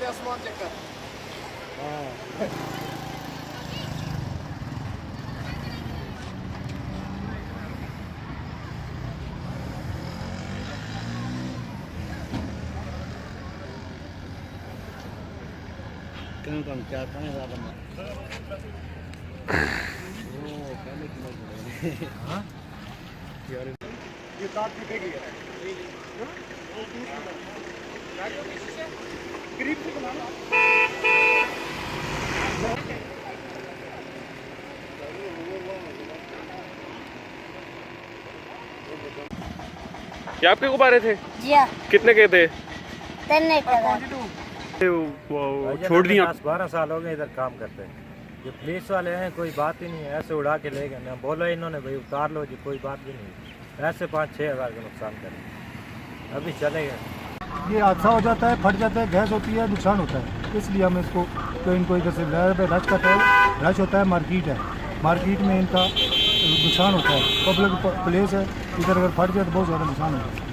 आसमान चेक कर। क्या करें ज़्यादा मत। पहले की हाँ ये तार टूटेगी गरीब से बनाना। ये आपके गुब्बारे थे? जी हाँ। कितने के थे? 10 छोड़ दिया। 12 साल हो गए इधर काम करते हैं। ये पुलिस वाले हैं, कोई बात ही नहीं है, ऐसे उड़ा के ले गए ना। बोलो इन्होंने भाई उतार लो जी, कोई बात भी नहीं। ऐसे 5-6 हज़ार का नुकसान करें, अभी चलेगा। ये हादसा हो जाता है, फट जाता है, गैस होती है, नुकसान होता है। इसलिए हम इसको तो इनको इधर से रश करते हैं। रश होता है, मार्केट है, मार्केट में इनका नुकसान होता है। पब्लिक प्लेस है, इधर अगर फट जाए तो बहुत ज़्यादा नुकसान होता है।